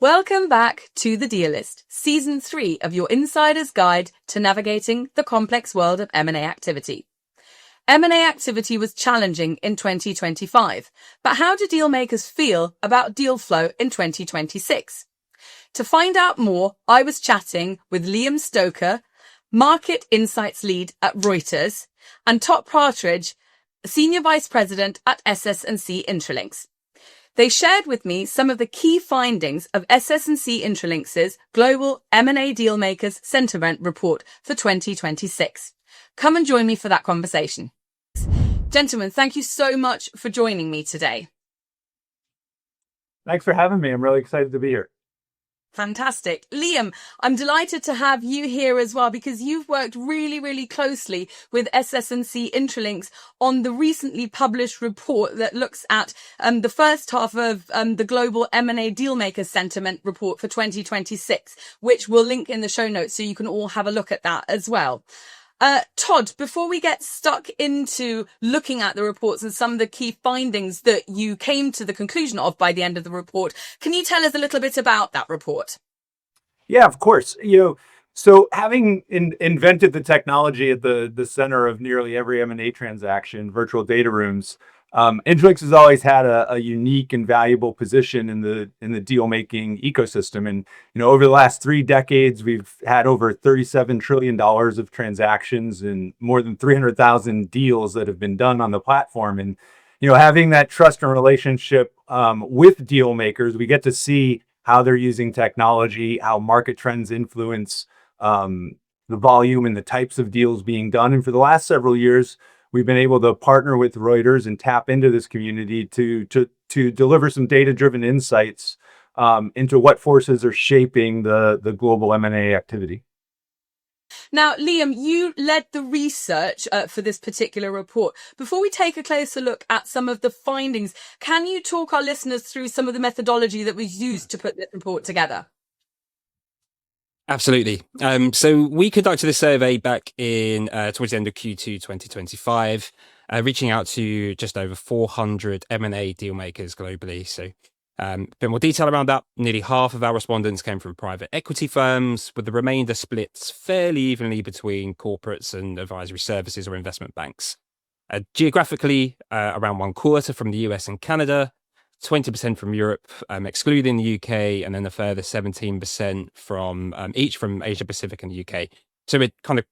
Welcome back to The Dealist, Season 3 of your insider's guide to navigating the complex world of M&A activity. M&A activity was challenging in 2025, but how do dealmakers feel about deal flow in 2026? To find out more, I was chatting with Liam Stoker, Market Insights Lead at Reuters, and Todd Partridge, Senior Vice President at SS&C Intralinks. They shared with me some of the key findings of SS&C Intralinks' Global M&A Dealmakers Sentiment Report for 2026. Come and join me for that conversation. Gentlemen, thank you so much for joining me today. Thanks for having me. I'm really excited to be here. Fantastic. Liam, I'm delighted to have you here as well because you've worked really, really closely with SS&C Intralinks on the recently published report that looks at the first half of the Global M&A Dealmakers Sentiment Report for 2026, which we'll link in the show notes so you can all have a look at that as well. Todd, before we get stuck into looking at the reports and some of the key findings that you came to the conclusion of by the end of the report, can you tell us a little bit about that report? Yeah, of course. So having invented the technology at the center of nearly every M&A transaction, virtual data rooms, Intralinks has always had a unique and valuable position in the deal making ecosystem. And over the last 3 decades, we've had over $37 trillion of transactions and more than 300,000 deals that have been done on the platform. And having that trust and relationship with deal makers, we get to see how they're using technology, how market trends influence the volume and the types of deals being done. And for the last several years, we've been able to partner with Reuters and tap into this community to deliver some data-driven insights into what forces are shaping the global M&A activity. Now, Liam, you led the research for this particular report. Before we take a closer look at some of the findings, can you talk our listeners through some of the methodology that was used to put this report together? Absolutely. So we conducted a survey back in towards the end of Q2 2025, reaching out to just over 400 M&A deal makers globally. So a bit more detail around that. Nearly half of our respondents came from private equity firms, with the remainder split fairly evenly between corporates and advisory services or investment banks. Geographically, around 1/4 from the US and Canada, 20% from Europe, excluding the UK, and then a further 17% from each from Asia Pacific and the UK. So we're kind of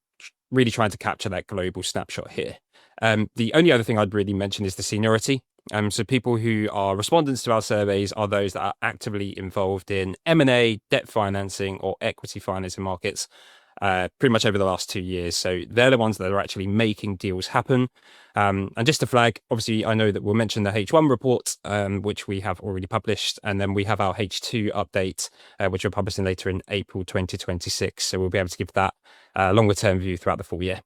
really trying to capture that global snapshot here. The only other thing I'd really mention is the seniority. So people who are respondents to our surveys are those that are actively involved in M&A, debt financing, or equity financing markets pretty much over the last 2 years. So they're the ones that are actually making deals happen. And just to flag, obviously, I know that we'll mention the H1 report, which we have already published. And then we have our H2 update, which we're publishing later in April 2026. So we'll be able to give that longer term view throughout the full year.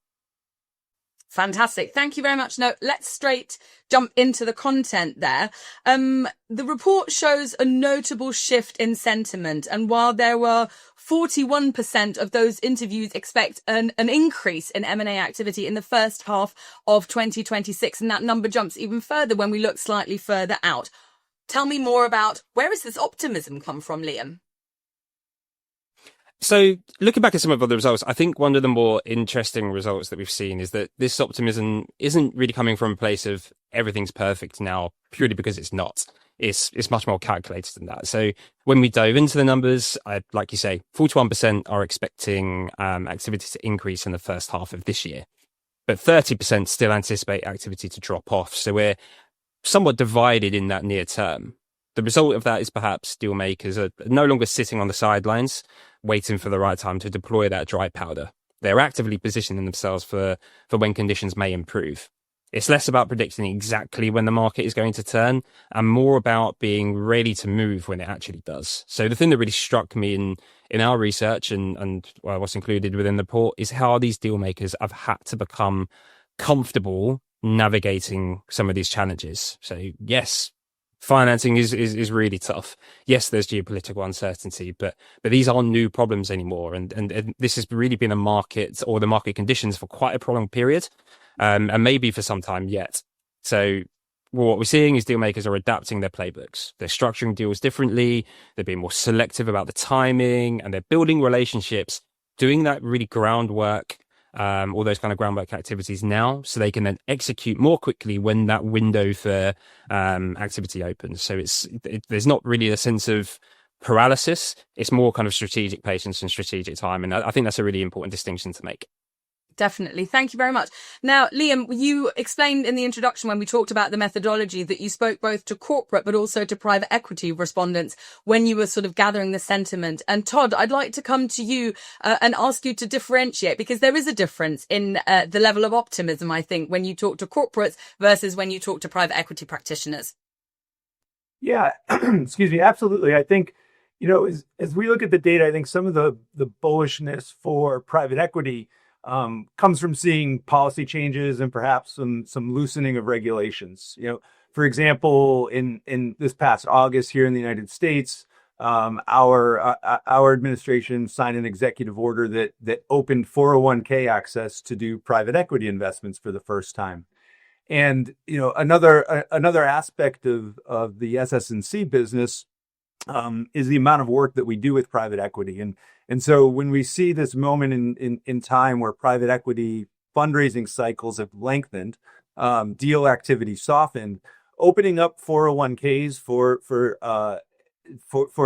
Fantastic. Thank you very much. Now, let's straight jump into the content there. The report shows a notable shift in sentiment. And while there were 41% of those interviews expect an increase in M&A activity in the first half of 2026, and that number jumps even further when we look slightly further out. Tell me more about where has this optimism come from, Liam? So looking back at some of the results, I think one of the more interesting results that we've seen is that this optimism isn't really coming from a place of everything's perfect now, purely because it's not. It's much more calculated than that. So when we dive into the numbers, like you say, 41% are expecting activity to increase in the first half of this year, but 30% still anticipate activity to drop off. So we're somewhat divided in that near term. The result of that is perhaps deal makers are no longer sitting on the sidelines, waiting for the right time to deploy that dry powder. They're actively positioning themselves for when conditions may improve. It's less about predicting exactly when the market is going to turn and more about being ready to move when it actually does. So the thing that really struck me in our research and what's included within the report is how these deal makers have had to become comfortable navigating some of these challenges. So yes, financing is really tough. Yes, there's geopolitical uncertainty, but these aren't new problems anymore. And this has really been a market or the market conditions for quite a prolonged period, and maybe for some time yet. So what we're seeing is deal makers are adapting their playbooks. They're structuring deals differently. They're being more selective about the timing, and they're building relationships, doing that really groundwork, all those kind of groundwork activities now, so they can then execute more quickly when that window for activity opens. So there's not really a sense of paralysis. It's more kind of strategic patience and strategic time. And I think that's a really important distinction to make. Definitely. Thank you very much. Now, Liam, you explained in the introduction when we talked about the methodology that you spoke both to corporate but also to private equity respondents when you were sort of gathering the sentiment. And Todd, I'd like to come to you and ask you to differentiate, because there is a difference in the level of optimism, I think, when you talk to corporates versus when you talk to private equity practitioners. Yeah, excuse me. Absolutely. I think, as we look at the data, I think some of the bullishness for private equity comes from seeing policy changes and perhaps some loosening of regulations. For example, in this past August here in the United States, our administration signed an executive order that opened 401k access to do private equity investments for the first time. And another aspect of the SS&C business is the amount of work that we do with private equity. And so when we see this moment in time where private equity fundraising cycles have lengthened, deal activity softened, opening up 401ks for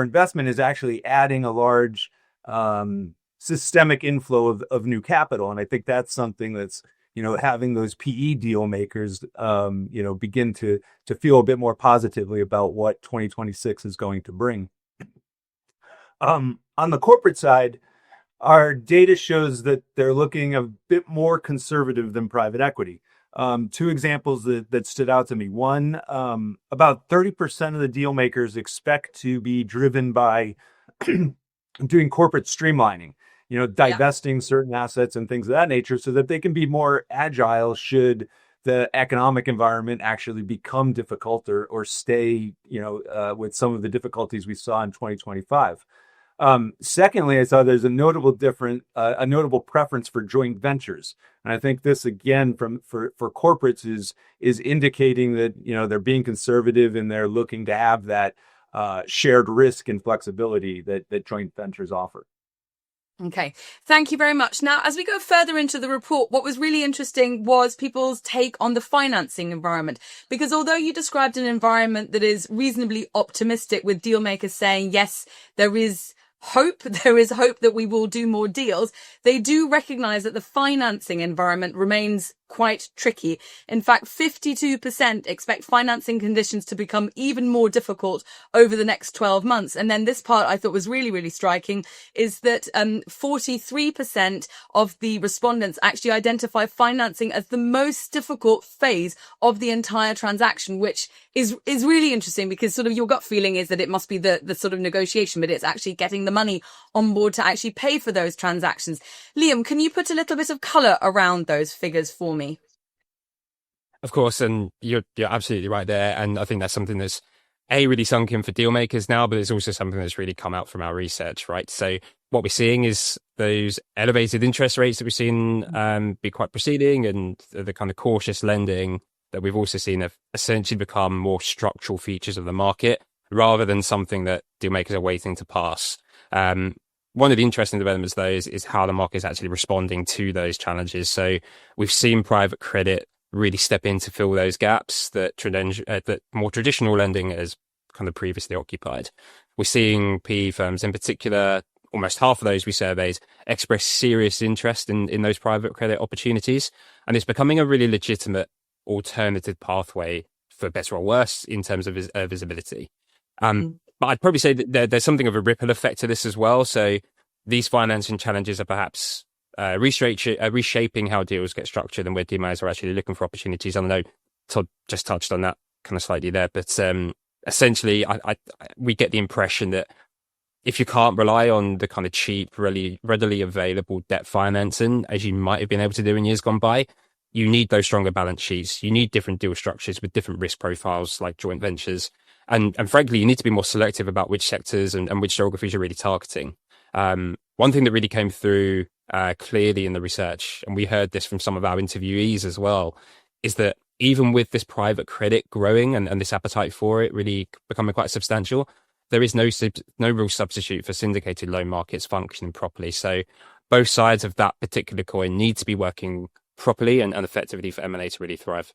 investment is actually adding a large systemic inflow of new capital. And I think that's something that's, having those PE deal makers, begin to feel a bit more positively about what 2026 is going to bring. On the corporate side, our data shows that they're looking a bit more conservative than private equity. Two examples that stood out to me. One, about 30% of the deal makers expect to be driven by doing corporate streamlining, divesting certain assets and things of that nature so that they can be more agile should the economic environment actually become difficult or stay, with some of the difficulties we saw in 2025. Secondly, I saw there's a notable preference for joint ventures. And I think this, again, for corporates is indicating that, they're being conservative and they're looking to have that shared risk and flexibility that joint ventures offer. Okay, thank you very much. Now, as we go further into the report, what was really interesting was people's take on the financing environment. Because although you described an environment that is reasonably optimistic with deal makers saying, yes, there is hope that we will do more deals, they do recognize that the financing environment remains quite tricky. In fact, 52% expect financing conditions to become even more difficult over the next 12 months. And then this part I thought was really, really striking is that 43% of the respondents actually identify financing as the most difficult phase of the entire transaction, which is really interesting because sort of your gut feeling is that it must be the sort of negotiation, but it's actually getting the money on board to actually pay for those transactions. Liam, can you put a little bit of colour around those figures for me? Of course, and you're absolutely right there. And I think that's something that's really sunk in for deal makers now, but it's also something that's really come out from our research, right? So what we're seeing is those elevated interest rates that we've seen be quite proceeding, and the kind of cautious lending that we've also seen have essentially become more structural features of the market rather than something that deal makers are waiting to pass. One of the interesting developments, though, is how the market is actually responding to those challenges. So we've seen private credit really step in to fill those gaps that more traditional lending has kind of previously occupied. We're seeing PE firms in particular, almost half of those we surveyed, express serious interest in those private credit opportunities. And it's becoming a really legitimate alternative pathway, for better or worse, in terms of visibility. But I'd probably say that there's something of a ripple effect to this as well. So these financing challenges are perhaps reshaping how deals get structured and where DMAs are actually looking for opportunities. I know Todd just touched on that kind of slightly there, but essentially we get the impression that if you can't rely on the kind of cheap, really readily available debt financing, as you might have been able to do in years gone by, you need those stronger balance sheets. You need different deal structures with different risk profiles like joint ventures. And frankly, you need to be more selective about which sectors and which geographies you're really targeting. One thing that really came through clearly in the research, and we heard this from some of our interviewees as well, is that even with this private credit growing and this appetite for it really becoming quite substantial, there is no real substitute for syndicated loan markets functioning properly. So both sides of that particular coin need to be working properly and effectively for M&A to really thrive.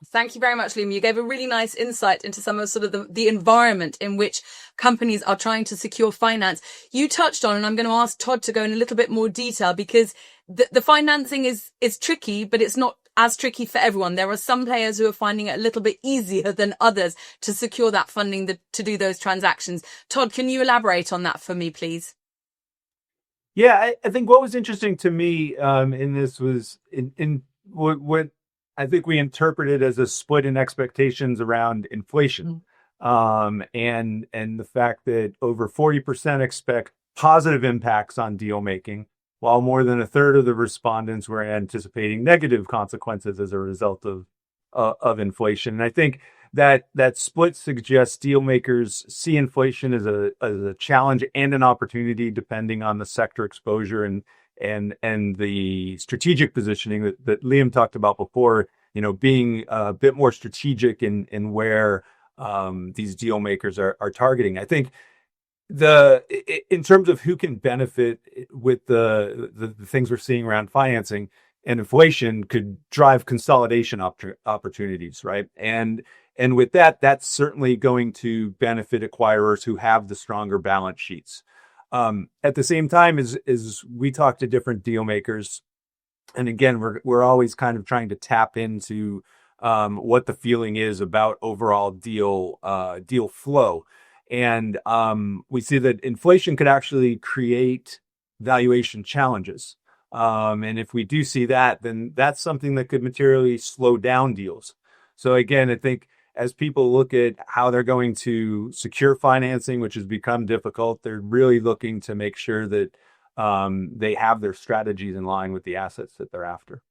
Thank you very much, Liam. You gave a really nice insight into some of sort of the environment in which companies are trying to secure finance. You touched on, and I'm going to ask Todd to go in a little bit more detail, because the financing is tricky, but it's not as tricky for everyone. There are some players who are finding it a little bit easier than others to secure that funding to do those transactions. Todd, can you elaborate on that for me, please? Yeah, I think what was interesting to me in this was in what I think we interpreted as a split in expectations around inflation, and the fact that over 40% expect positive impacts on deal making, while more than a third of the respondents were anticipating negative consequences as a result of inflation. And I think that split suggests deal makers see inflation as a challenge and an opportunity, depending on the sector exposure and the strategic positioning that Liam talked about before. Being a bit more strategic in where these deal makers are targeting. I think in terms of who can benefit with the things we're seeing around financing and inflation could drive consolidation opportunities, right? And with that's certainly going to benefit acquirers who have the stronger balance sheets. At the same time, as we talk to different deal makers, and again, we're always kind of trying to tap into what the feeling is about overall deal flow. And we see that inflation could actually create valuation challenges. And if we do see that, then that's something that could materially slow down deals. So again, I think as people look at how they're going to secure financing, which has become difficult, they're really looking to make sure that they have their strategies in line with the assets that they're after.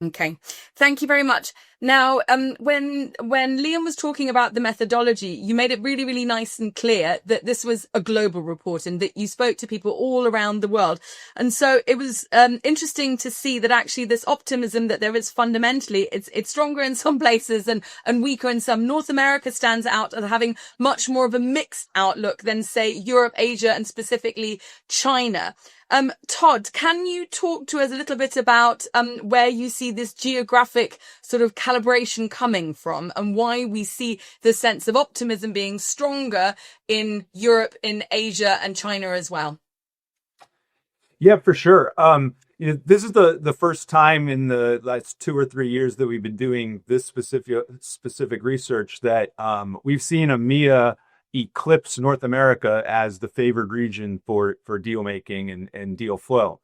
Okay, thank you very much. Now, when Liam was talking about the methodology, you made it really, really nice and clear that this was a global report and that you spoke to people all around the world. And so it was interesting to see that actually this optimism that there is fundamentally, it's stronger in some places and weaker in some. North America stands out as having much more of a mixed outlook than, say, Europe, Asia, and specifically China. Todd, can you talk to us a little bit about where you see this geographic sort of calibration coming from and why we see the sense of optimism being stronger in Europe, in Asia, and China as well? Yeah, for sure. This is the first time in the last 2 or 3 years that we've been doing this specific research that we've seen EMEA eclipse North America as the favored region for deal making and deal flow.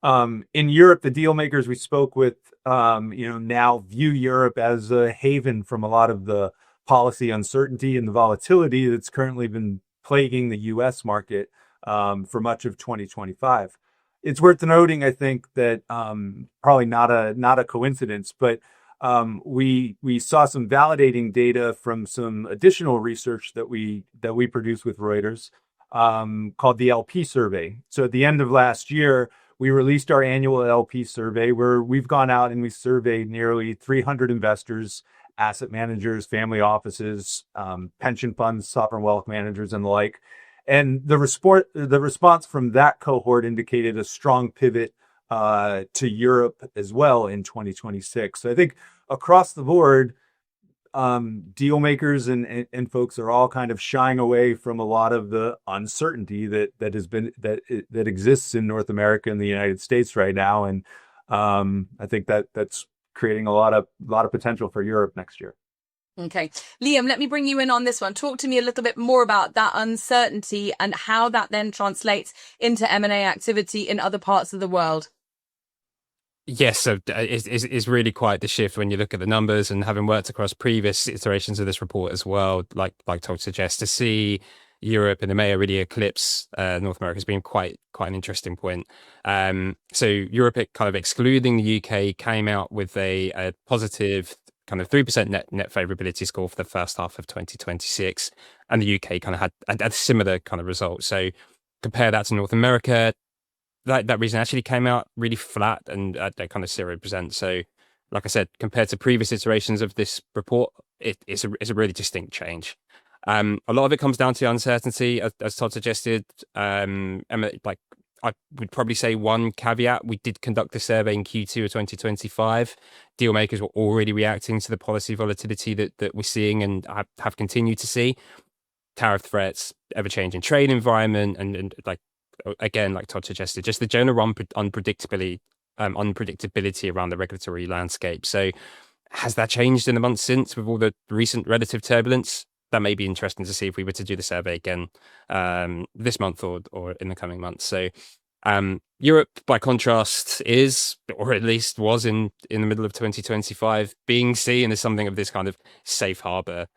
In Europe, the deal makers we spoke with, now view Europe as a haven from a lot of the policy uncertainty and the volatility that's currently been plaguing the U.S. market for much of 2025. It's worth noting, I think, that probably not a coincidence, but we saw some validating data from some additional research that we produced with Reuters called the LP survey. So at the end of last year, we released our annual LP survey where we've gone out and we surveyed nearly 300 investors, asset managers, family offices, pension funds, sovereign wealth managers, and the like. And the response from that cohort indicated a strong pivot to Europe as well in 2026. So I think across the board, deal makers and folks are all kind of shying away from a lot of the uncertainty that exists in North America and the United States right now. And I think that's creating a lot of potential for Europe next year. Okay. Liam, let me bring you in on this one. Talk to me a little bit more about that uncertainty and how that then translates into M&A activity in other parts of the world. Yes, so it's really quite the shift when you look at the numbers, and having worked across previous iterations of this report as well, like Todd suggests, to see Europe and EMEA really eclipse North America has been quite an interesting point. So Europe, kind of excluding the UK, came out with a positive kind of 3% net favorability score for the first half of 2026, and the UK kind of had a similar kind of result. So compare that to North America. That region actually came out really flat and at kind of 0%. So like I said, compared to previous iterations of this report, it's a really distinct change. A lot of it comes down to uncertainty, as Todd suggested. Like I would probably say one caveat: we did conduct the survey in Q2 of 2025. Deal makers were already reacting to the policy volatility that we're seeing and have continued to see. Tariff threats, ever-changing trade environment, and like again, like Todd suggested, just the general unpredictability around the regulatory landscape. So has that changed in the months since with all the recent relative turbulence? That may be interesting to see if we were to do the survey again this month or in the coming months. So Europe, by contrast, is, or at least was in the middle of 2025, being seen as something of this kind of safe harbor.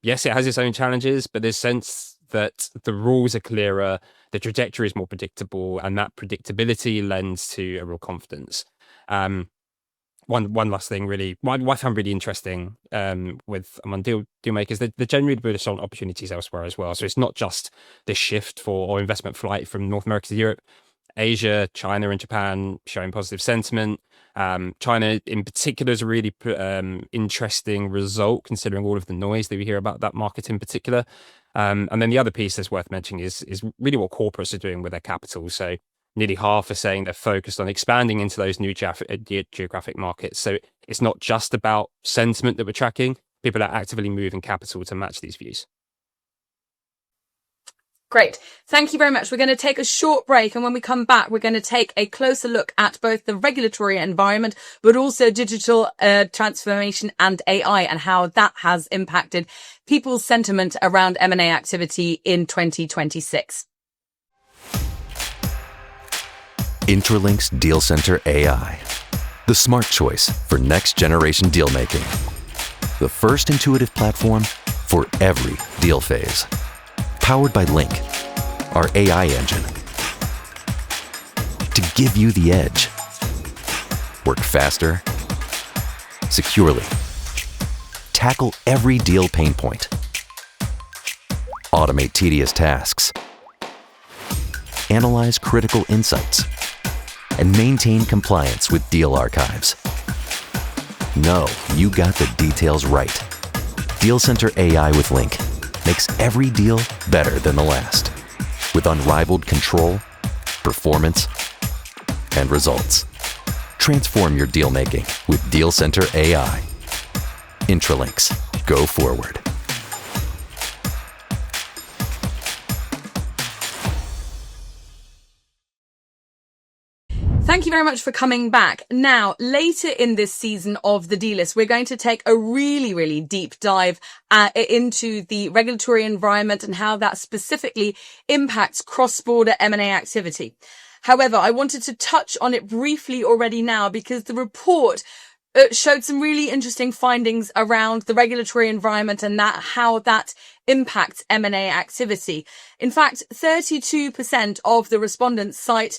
Yes, it has its own challenges, but there's sense that the rules are clearer, the trajectory is more predictable, and that predictability lends to a real confidence. One last thing, really, what I found really interesting with among deal makers, they're generally bullish on opportunities elsewhere as well. So it's not just this shift or investment flight from North America to Europe. Asia, China, and Japan showing positive sentiment. China, in particular, is a really interesting result considering all of the noise that we hear about that market in particular. And then the other piece that's worth mentioning is really what corporates are doing with their capital. So nearly half are saying they're focused on expanding into those new geographic markets. So it's not just about sentiment that we're tracking. People are actively moving capital to match these views. Great. Thank you very much. We're going to take a short break. And when we come back, we're going to take a closer look at both the regulatory environment, but also digital transformation and AI and how that has impacted people's sentiment around M&A activity in 2026. Intralinks Deal Center AI, the smart choice for next generation deal making. The first intuitive platform for every deal phase. Powered by Link, our AI engine. To give you the edge. Work faster, securely. Tackle every deal pain point. Automate tedious tasks. Analyze critical insights. And maintain compliance with deal archives. Know you got the details right. Deal Center AI with Link makes every deal better than the last, with unrivaled control, performance, and results. Transform your deal making with Deal Center AI. Intralinks. Go forward. Thank you very much for coming back. Now, later in this season of the Dealist, we're going to take a really, really deep dive into the regulatory environment and how that specifically impacts cross-border M&A activity. However, I wanted to touch on it briefly already now because the report showed some really interesting findings around the regulatory environment and how that impacts M&A activity. In fact, 32% of the respondents cite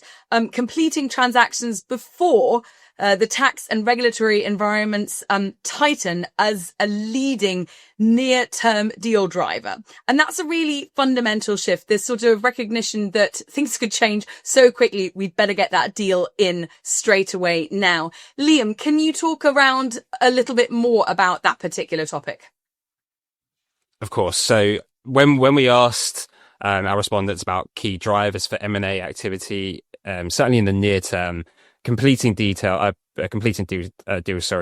completing transactions before the tax and regulatory environments tighten as a leading near-term deal driver. And that's a really fundamental shift, this sort of recognition that things could change so quickly, we'd better get that deal in straight away now. Liam, can you talk around a little bit more about that particular topic? Of course. So when we asked our respondents about key drivers for M&A activity, certainly in the near term, completing deals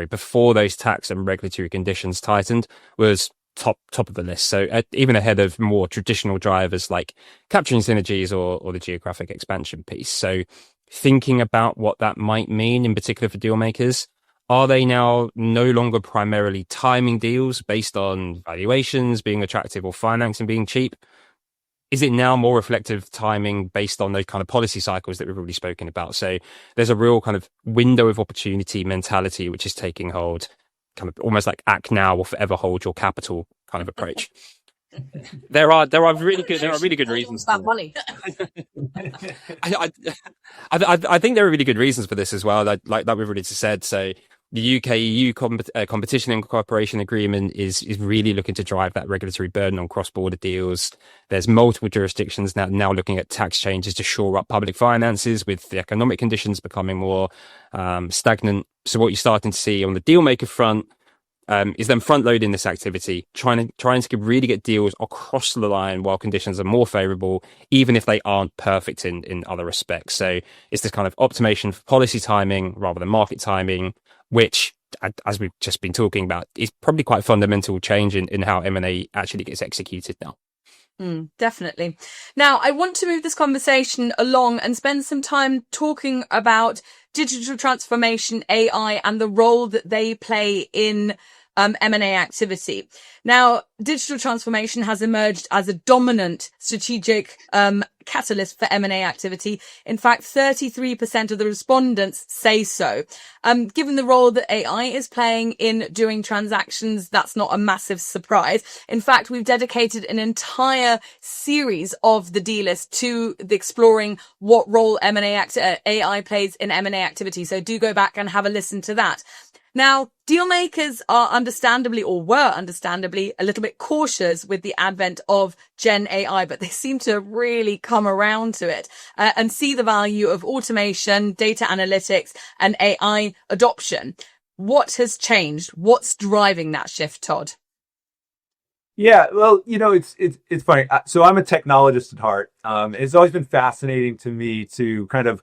before those tax and regulatory conditions tightened was top of the list. So even ahead of more traditional drivers like capturing synergies or the geographic expansion piece. So thinking about what that might mean in particular for deal makers, are they now no longer primarily timing deals based on valuations being attractive or financing being cheap? Is it now more reflective timing based on those kind of policy cycles that we've already spoken about? So there's a real kind of window of opportunity mentality which is taking hold, kind of almost like act now or forever hold your capital kind of approach. There are really good reasons. That money. I think there are really good reasons for this as well. Like we've already said. So the UK EU competition and cooperation agreement is really looking to drive that regulatory burden on cross-border deals. There's multiple jurisdictions now looking at tax changes to shore up public finances, with the economic conditions becoming more stagnant. So what you're starting to see on the dealmaker front is them front loading this activity, trying to really get deals across the line while conditions are more favorable, even if they aren't perfect in other respects. So it's this kind of optimization for policy timing rather than market timing, which, as we've just been talking about, is probably quite fundamental change in how M&A actually gets executed now. Definitely. Now, I want to move this conversation along and spend some time talking about digital transformation, AI, and the role that they play in M&A activity. Now, digital transformation has emerged as a dominant strategic catalyst for M&A activity. In fact, 33% of the respondents say so. Given the role that AI is playing in doing transactions, that's not a massive surprise. In fact, we've dedicated an entire series of the Dealist to exploring what role AI plays in M&A activity. So do go back and have a listen to that. Now, dealmakers are were understandably a little bit cautious with the advent of Gen AI, but they seem to really come around to it and see the value of automation, data analytics, and AI adoption. What has changed? What's driving that shift, Todd? Yeah, well, it's funny. So I'm a technologist at heart. It's always been fascinating to me to kind of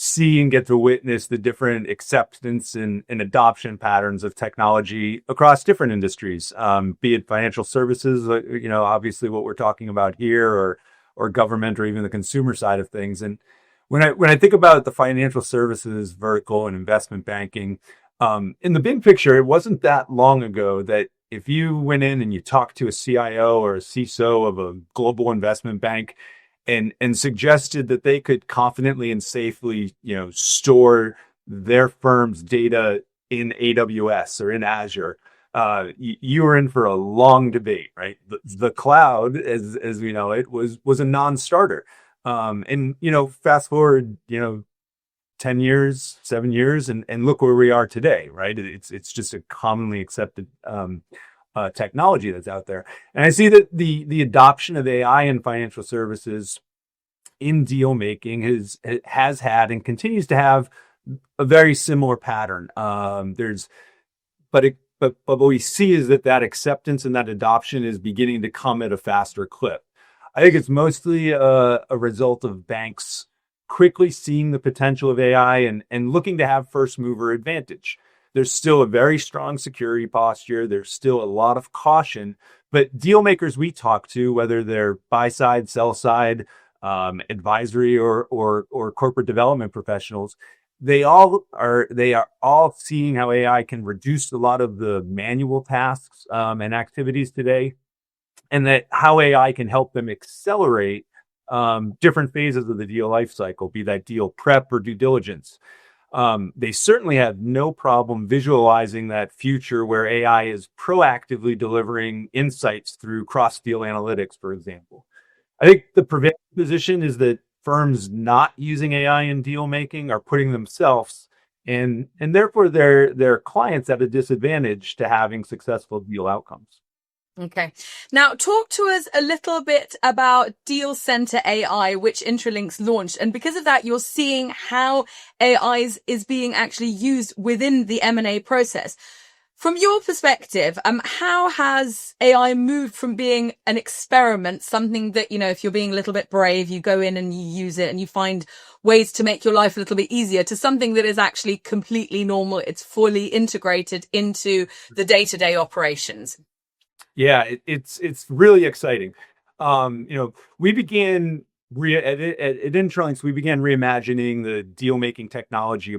see and get to witness the different acceptance and adoption patterns of technology across different industries, be it financial services, obviously what we're talking about here, or government, or even the consumer side of things. And when I think about the financial services vertical and investment banking, in the big picture, it wasn't that long ago that if you went in and you talked to a CIO or a CISO of a global investment bank, and suggested that they could confidently and safely, store their firm's data in AWS or in Azure, you were in for a long debate, right? The cloud, as we know it, was a non-starter. And fast forward, 10 years, 7 years, and look where we are today, right? It's just a commonly accepted technology that's out there. And I see that the adoption of AI in financial services in deal making has had and continues to have a very similar pattern. But what we see is that acceptance and that adoption is beginning to come at a faster clip. I think it's mostly a result of banks quickly seeing the potential of AI and looking to have first mover advantage. There's still a very strong security posture. There's still a lot of caution, but deal makers we talk to, whether they're buy side, sell side, advisory or corporate development professionals, they are all seeing how AI can reduce a lot of the manual tasks and activities today, and that how AI can help them accelerate different phases of the deal life cycle, be that deal prep or due diligence. They certainly have no problem visualizing that future where AI is proactively delivering insights through cross-deal analytics, for example. I think the prevailing position is that firms not using AI in deal making are putting themselves and therefore their clients at a disadvantage to having successful deal outcomes. Okay. Now, talk to us a little bit about Deal Center AI, which Intralinks launched. And because of that, you're seeing how AI is being actually used within the M&A process. From your perspective, how has AI moved from being an experiment, something that, if you're being a little bit brave, you go in and you use it and you find ways to make your life a little bit easier, to something that is actually completely normal? It's fully integrated into the day-to-day operations. Yeah, it's really exciting. We began at Intralinks, we began reimagining the deal making technology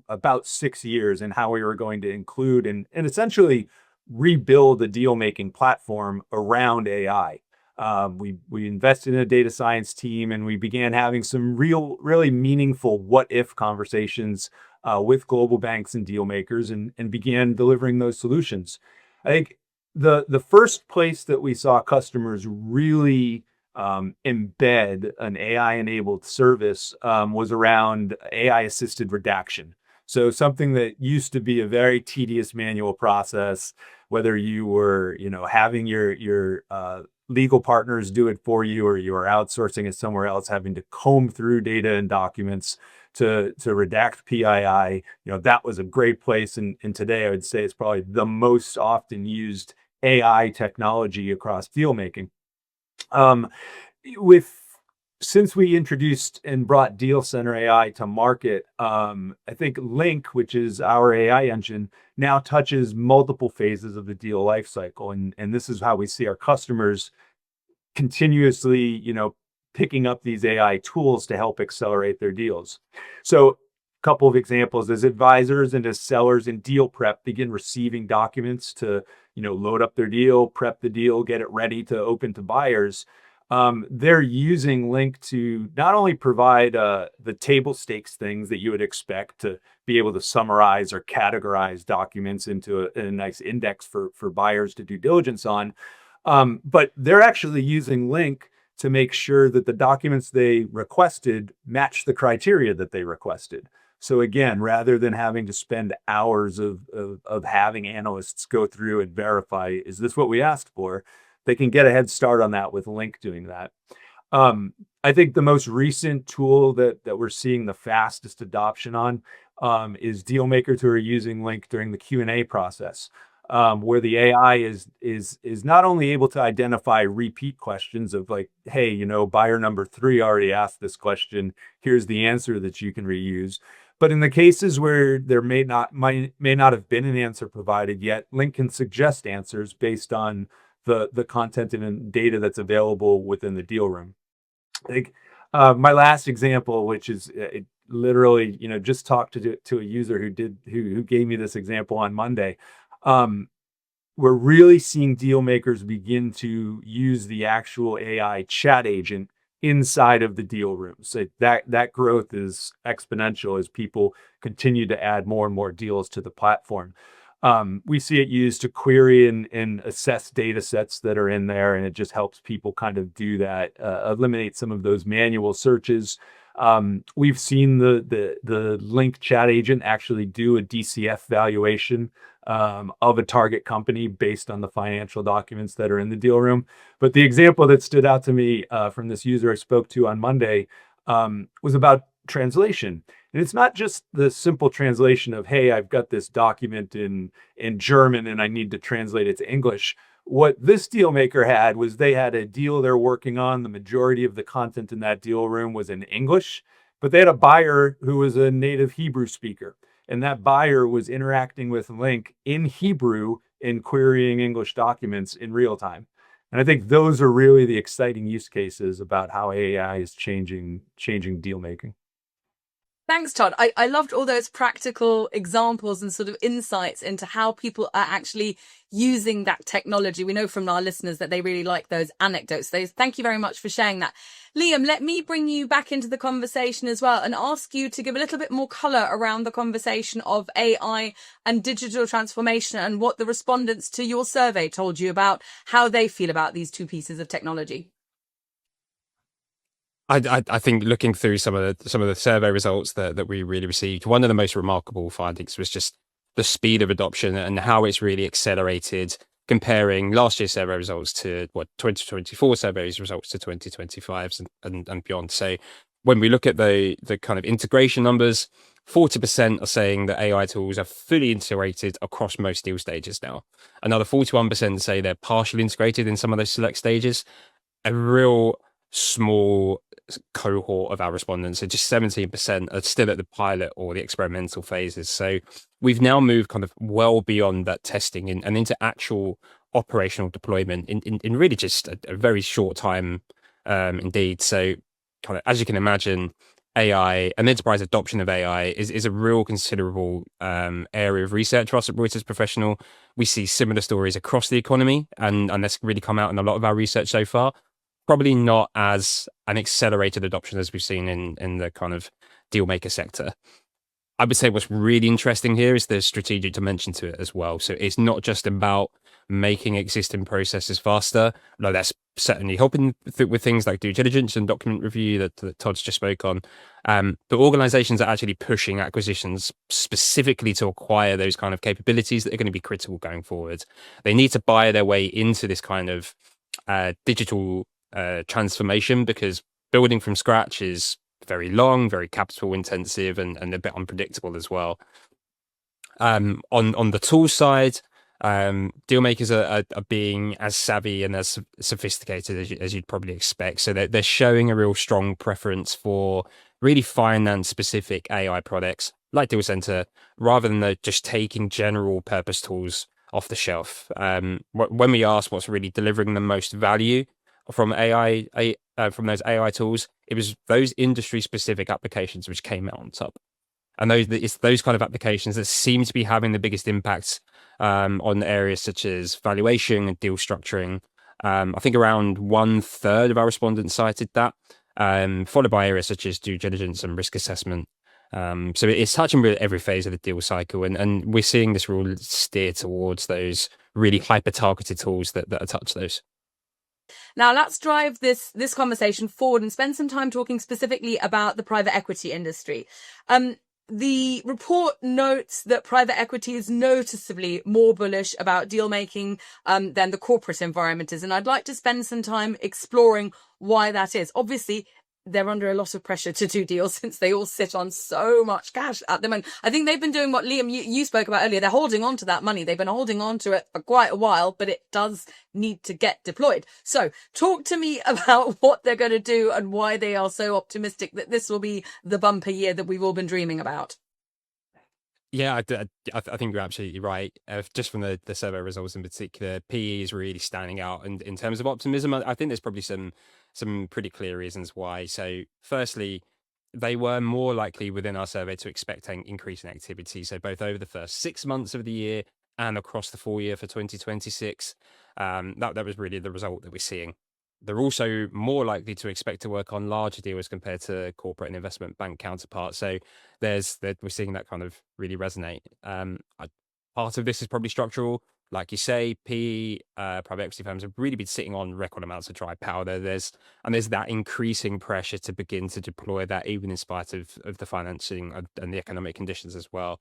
about 6 years and how we were going to include and essentially rebuild the deal making platform around AI. We invested in a data science team, and we began having some really meaningful what if conversations with global banks and deal makers, and began delivering those solutions. I think the first place that we saw customers really embed an AI-enabled service was around AI-assisted redaction. So something that used to be a very tedious manual process, whether you were, having your legal partners do it for you, or you are outsourcing it somewhere else, having to comb through data and documents to redact PII, that was a great place. And today I would say it's probably the most often used AI technology across deal making. Since we introduced and brought Deal Center AI to market, I think Link, which is our AI engine, now touches multiple phases of the deal lifecycle. And this is how we see our customers continuously, picking up these AI tools to help accelerate their deals. So a couple of examples: as advisors and as sellers in deal prep begin receiving documents to, load up their deal, prep the deal, get it ready to open to buyers, they're using Link to not only provide the table stakes things that you would expect to be able to summarize or categorize documents into a nice index for buyers to do diligence on, but they're actually using Link to make sure that the documents they requested match the criteria that they requested. So again, rather than having to spend hours of having analysts go through and verify, is this what we asked for? They can get a head start on that with Link doing that. I think the most recent tool that we're seeing the fastest adoption on is deal makers who are using Link during the Q&A process, where the AI is not only able to identify repeat questions of like, hey, buyer number 3 already asked this question, here's the answer that you can reuse. But in the cases where there may not have been an answer provided yet, Link can suggest answers based on the content and data that's available within the deal room. I think my last example, which is literally, just talked to a user who gave me this example on Monday. We're really seeing deal makers begin to use the actual AI chat agent inside of the deal room. So that growth is exponential as people continue to add more and more deals to the platform. We see it used to query and assess data sets that are in there, and it just helps people kind of do that, eliminate some of those manual searches. We've seen the Link chat agent actually do a DCF valuation of a target company based on the financial documents that are in the deal room. But the example that stood out to me from this user I spoke to on Monday was about translation. And it's not just the simple translation of, hey, I've got this document in German and I need to translate it to English. What this deal maker had was they had a deal they're working on. The majority of the content in that deal room was in English, but they had a buyer who was a native Hebrew speaker. And that buyer was interacting with Link in Hebrew and querying English documents in real time. And I think those are really the exciting use cases about how AI is changing deal making. Thanks, Todd. I loved all those practical examples and sort of insights into how people are actually using that technology. We know from our listeners that they really like those anecdotes. So thank you very much for sharing that. Liam, let me bring you back into the conversation as well and ask you to give a little bit more colour around the conversation of AI and digital transformation and what the respondents to your survey told you about how they feel about these two pieces of technology. I think looking through some of the survey results that we really received, one of the most remarkable findings was just the speed of adoption and how it's really accelerated, comparing last year's survey results to 2024 surveys results to 2025 and beyond. So when we look at the kind of integration numbers, 40% are saying that AI tools are fully integrated across most deal stages now. Another 41% say they're partially integrated in some of those select stages. A real small cohort of our respondents, so just 17% are still at the pilot or the experimental phases. So we've now moved kind of well beyond that testing and into actual operational deployment in really just a very short time indeed. So kind of, as you can imagine, AI and enterprise adoption of AI is a real considerable area of research for us at Reuters Professional. We see similar stories across the economy, and that's really come out in a lot of our research so far. Probably not as an accelerated adoption as we've seen in the kind of deal maker sector. I would say what's really interesting here is the strategic dimension to it as well. So it's not just about making existing processes faster. No, that's certainly helping with things like due diligence and document review that Todd's just spoke on. But organizations are actually pushing acquisitions specifically to acquire those kind of capabilities that are going to be critical going forward. They need to buy their way into this kind of digital transformation, because building from scratch is very long, very capital intensive, and a bit unpredictable as well. On the tool side, deal makers are being as savvy and as sophisticated as you'd probably expect. So they're showing a real strong preference for really finance specific AI products like Deal Center, rather than just taking general purpose tools off the shelf. When we asked what's really delivering the most value from from those AI tools, it was those industry specific applications which came out on top. And it's those kind of applications that seem to be having the biggest impacts on areas such as valuation and deal structuring. I think around 1/3 of our respondents cited that, followed by areas such as due diligence and risk assessment. So it's touching really every phase of the deal cycle, and we're seeing this rule steer towards those really hyper-targeted tools that touch those. Now let's drive this conversation forward and spend some time talking specifically about the private equity industry. The report notes that private equity is noticeably more bullish about deal making than the corporate environment is. And I'd like to spend some time exploring why that is. Obviously, they're under a lot of pressure to do deals since they all sit on so much cash at the moment. I think they've been doing what Liam, you spoke about earlier. They're holding on to that money. They've been holding on to it for quite a while, but it does need to get deployed. So talk to me about what they're going to do and why they are so optimistic that this will be the bumper year that we've all been dreaming about. Yeah, I think you're absolutely right. Just from the survey results in particular, PE is really standing out. And in terms of optimism, I think there's probably some pretty clear reasons why. So firstly, they were more likely within our survey to expect an increase in activity. So both over the first 6 months of the year and across the full year for 2026. That was really the result that we're seeing. They're also more likely to expect to work on larger deals compared to corporate and investment bank counterparts. So we're seeing that kind of really resonate. Part of this is probably structural. Like you say, PE, private equity firms have really been sitting on record amounts of dry powder. There's that increasing pressure to begin to deploy that, even in spite of the financing and the economic conditions as well.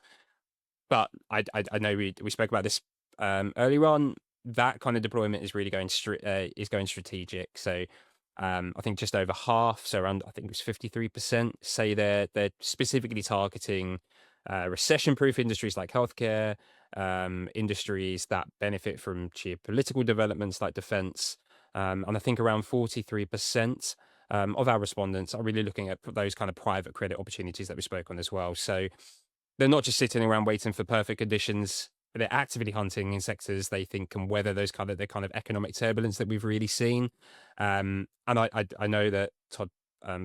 But I know we spoke about this earlier on. That kind of deployment is really going strategic. So I think just over half, so around, I think it was 53%, say they're specifically targeting recession-proof industries like healthcare, industries that benefit from geopolitical developments like defense. And I think around 43% of our respondents are really looking at those kind of private credit opportunities that we spoke on as well. So they're not just sitting around waiting for perfect conditions. They're actively hunting in sectors they think can weather the kind of economic turbulence that we've really seen. And I know that Todd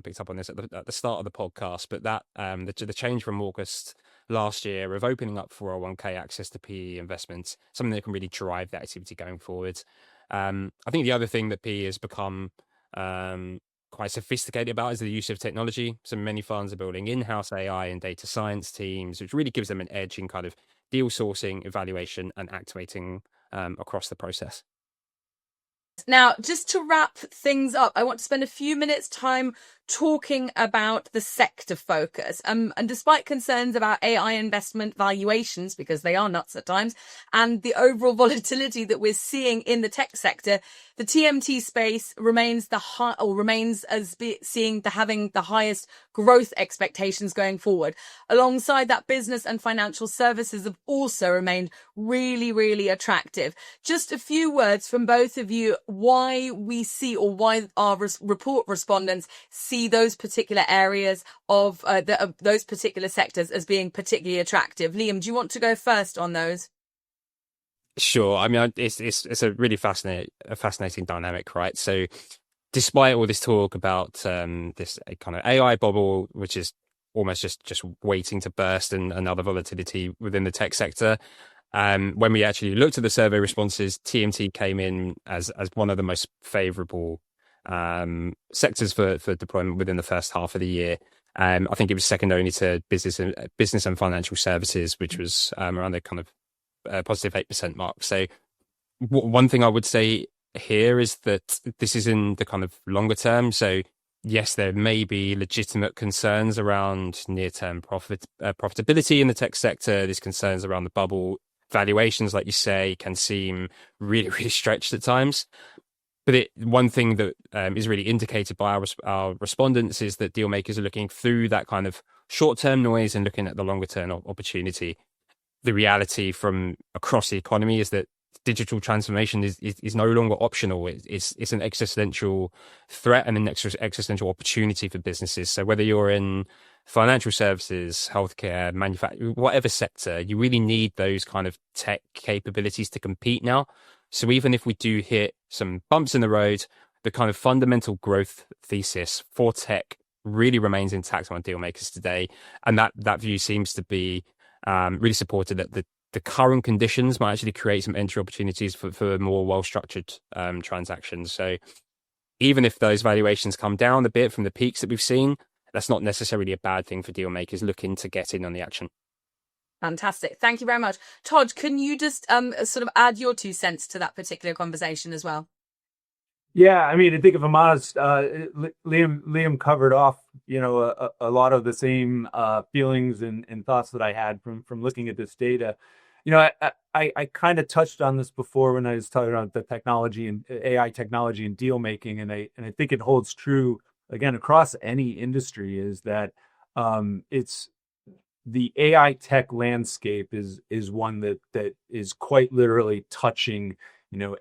picked up on this at the start of the podcast, but that the change from August last year of opening up 401k access to PE investments, something that can really drive that activity going forward. I think the other thing that PE has become quite sophisticated about is the use of technology. So many funds are building in-house AI and data science teams, which really gives them an edge in kind of deal sourcing, evaluation, and activating across the process. Now, just to wrap things up, I want to spend a few minutes time talking about the sector focus. And despite concerns about AI investment valuations, because they are nuts at times, and the overall volatility that we're seeing in the tech sector, the TMT space remains having the highest growth expectations going forward. Alongside that, business and financial services have also remained really, really attractive. Just a few words from both of you why we see, or why our report respondents see those particular areas of those particular sectors as being particularly attractive. Liam, do you want to go first on those? Sure. I mean, it's a really fascinating dynamic, right? So despite all this talk about this kind of AI bubble, which is almost just waiting to burst, and another volatility within the tech sector, when we actually looked at the survey responses, TMT came in as one of the most favorable sectors for deployment within the first half of the year. I think it was second only to business and financial services, which was around the kind of positive 8% mark. So one thing I would say here is that this is in the kind of longer term. So yes, there may be legitimate concerns around near-term profitability in the tech sector. There's concerns around the bubble. Valuations, like you say, can seem really, really stretched at times. But one thing that is really indicated by our respondents is that deal makers are looking through that kind of short-term noise and looking at the longer-term opportunity. The reality from across the economy is that digital transformation is no longer optional. It's an existential threat and an existential opportunity for businesses. So whether you're in financial services, healthcare, manufacturing, whatever sector, you really need those kind of tech capabilities to compete now. So even if we do hit some bumps in the road, the kind of fundamental growth thesis for tech really remains intact on deal makers today. And that view seems to be really supported that the current conditions might actually create some entry opportunities for more well-structured transactions. So even if those valuations come down a bit from the peaks that we've seen, that's not necessarily a bad thing for deal makers looking to get in on the action. Fantastic. Thank you very much. Todd, can you just sort of add your 2 cents to that particular conversation as well? Yeah, I mean, I think if I'm honest, Liam covered off, a lot of the same feelings and thoughts that I had from looking at this data. I kind of touched on this before when I was talking about the technology and AI technology and deal making, and I think it holds true again across any industry, is that it's the AI tech landscape is one that is quite literally touching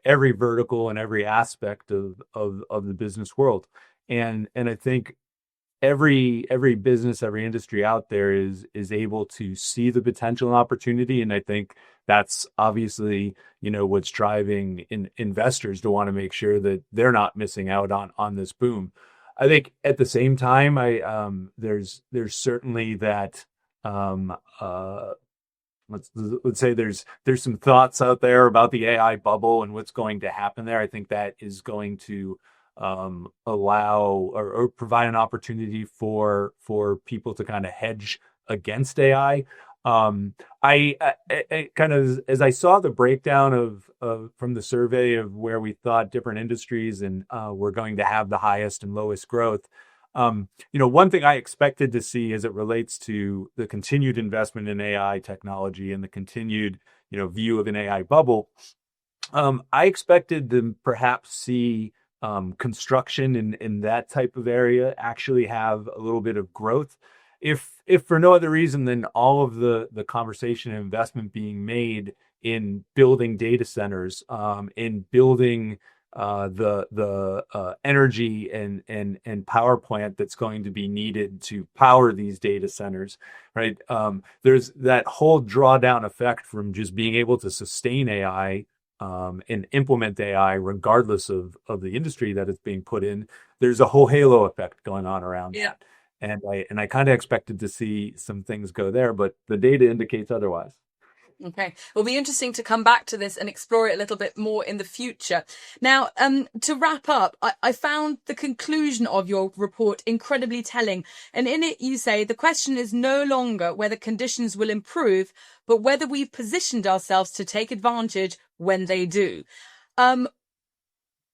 every vertical and every aspect of the business world, and I think every business, every industry out there is able to see the potential and opportunity, and I think that's obviously what's driving investors to want to make sure that they're not missing out on this boom. I think at the same time, there's certainly that. Let's say there's some thoughts out there about the AI bubble and what's going to happen there. I think that is going to allow or provide an opportunity for people to kind of hedge against AI. I kind of, as I saw the breakdown of from the survey of where we thought different industries and were going to have the highest and lowest growth. One thing I expected to see as it relates to the continued investment in AI technology and the continued, view of an AI bubble, I expected to perhaps see construction in that type of area actually have a little bit of growth. If for no other reason than all of the conversation and investment being made in building data centers, in building the energy and power plant that's going to be needed to power these data centers, right? There's that whole drawdown effect from just being able to sustain AI and implement AI regardless of the industry that it's being put in. There's a whole halo effect going on around that. And I kind of expected to see some things go there, but the data indicates otherwise. Okay. It'll be interesting to come back to this and explore it a little bit more in the future. Now, to wrap up, I found the conclusion of your report incredibly telling. And in it, you say the question is no longer whether conditions will improve, but whether we've positioned ourselves to take advantage when they do.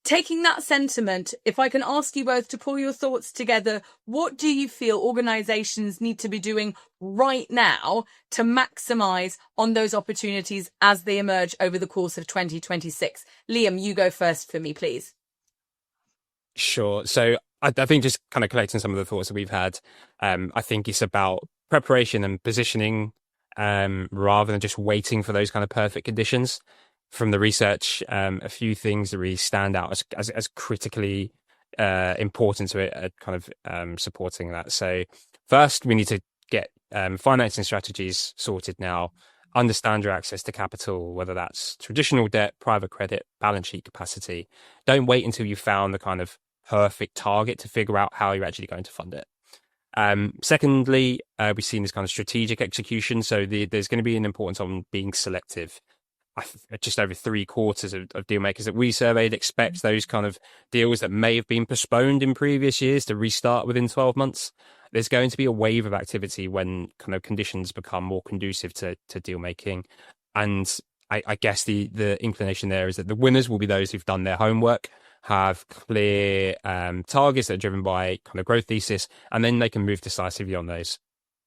Taking that sentiment, if I can ask you both to pull your thoughts together, what do you feel organizations need to be doing right now to maximize on those opportunities as they emerge over the course of 2026? Liam, you go first for me, please. Sure. So I think just kind of collecting some of the thoughts that we've had, I think it's about preparation and positioning rather than just waiting for those kind of perfect conditions. From the research, a few things that really stand out as critically important to it, kind of supporting that. So first, we need to get financing strategies sorted now, understand your access to capital, whether that's traditional debt, private credit, balance sheet capacity. Don't wait until you've found the kind of perfect target to figure out how you're actually going to fund it. Secondly, we've seen this kind of strategic execution. So there's going to be an importance on being selective. Just over 3/4 of deal makers that we surveyed expect those kind of deals that may have been postponed in previous years to restart within 12 months. There's going to be a wave of activity when kind of conditions become more conducive to deal making. And I guess the inclination there is that the winners will be those who've done their homework, have clear targets that are driven by kind of growth thesis, and then they can move decisively on those.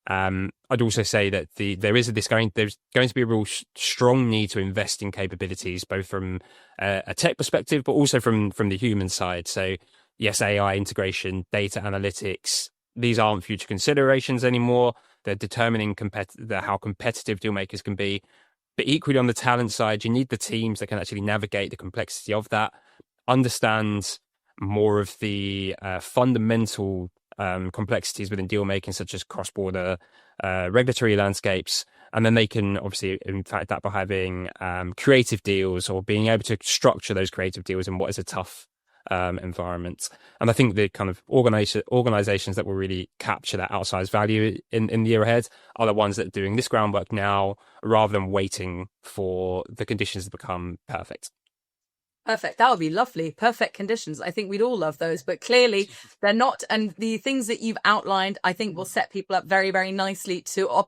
I'd also say that there's going to be a real strong need to invest in capabilities, both from a tech perspective, but also from the human side. So yes, AI integration, data analytics, these aren't future considerations anymore. They're determining how competitive deal makers can be. But equally on the talent side, you need the teams that can actually navigate the complexity of that, understand more of the fundamental complexities within deal making, such as cross-border regulatory landscapes. And then they can obviously impact that by having creative deals or being able to structure those creative deals in what is a tough environment. And I think the kind of organizations that will really capture that outsized value in the year ahead are the ones that are doing this groundwork now rather than waiting for the conditions to become perfect. Perfect. That would be lovely. Perfect conditions. I think we'd all love those, but clearly they're not. And the things that you've outlined, I think will set people up very, very nicely to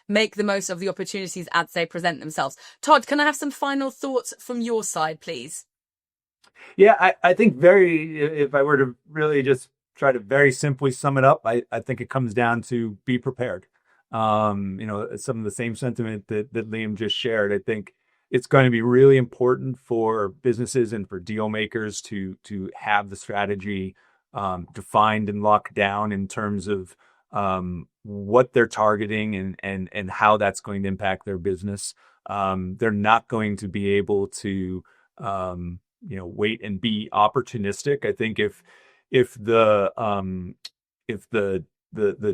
make the most of the opportunities as they present themselves. Todd, can I have some final thoughts from your side, please? Yeah, I think if I were to really just try to very simply sum it up, I think it comes down to be prepared. Some of the same sentiment that Liam just shared. I think it's going to be really important for businesses and for deal makers to have the strategy defined and locked down in terms of what they're targeting and how that's going to impact their business. They're not going to be able to wait and be opportunistic. I think if the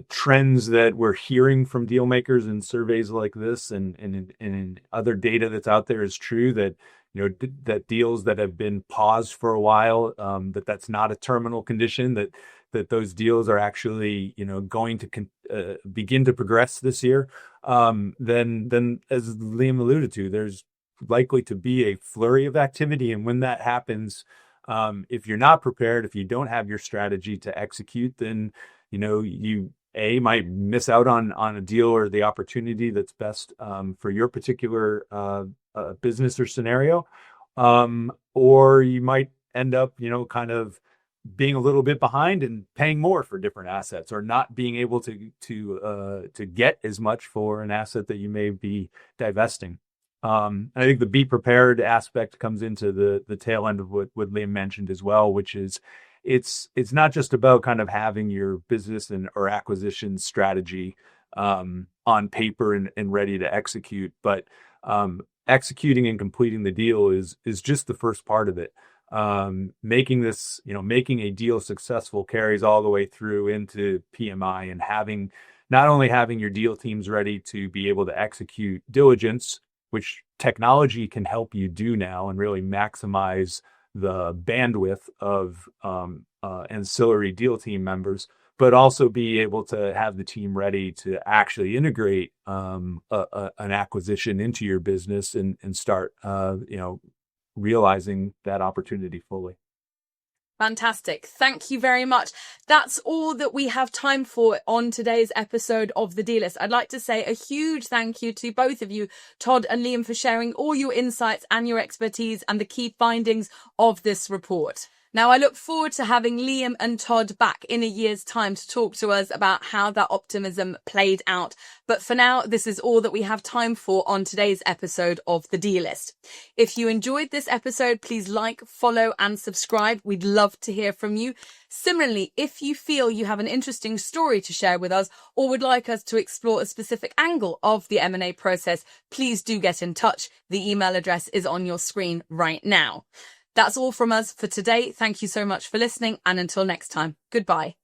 trends that we're hearing from deal makers in surveys like this and in other data that's out there is true, that that deals that have been paused for a while, that's not a terminal condition, that those deals are actually going to begin to progress this year, then as Liam alluded to, there's likely to be a flurry of activity. And when that happens, if you're not prepared, if you don't have your strategy to execute, then you might miss out on a deal or the opportunity that's best for your particular business or scenario, or you might end up kind of being a little bit behind and paying more for different assets, or not being able to get as much for an asset that you may be divesting. I think the be prepared aspect comes into the tail end of what Liam mentioned as well, which is it's not just about kind of having your business or acquisition strategy on paper and ready to execute, but executing and completing the deal is just the first part of it. Making a deal successful carries all the way through into PMI, and not only having your deal teams ready to be able to execute diligence, which technology can help you do now and really maximize the bandwidth of ancillary deal team members, but also be able to have the team ready to actually integrate an acquisition into your business and start realizing that opportunity fully. Fantastic. Thank you very much. That's all that we have time for on today's episode of The Dealist. I'd like to say a huge thank you to both of you, Todd and Liam, for sharing all your insights and your expertise and the key findings of this report. Now, I look forward to having Liam and Todd back in a year's time to talk to us about how that optimism played out. But for now, this is all that we have time for on today's episode of The Dealist. If you enjoyed this episode, please like, follow and subscribe. We'd love to hear from you. Similarly, if you feel you have an interesting story to share with us or would like us to explore a specific angle of the M&A process, please do get in touch. The email address is on your screen right now. That's all from us for today. Thank you so much for listening, and until next time, goodbye.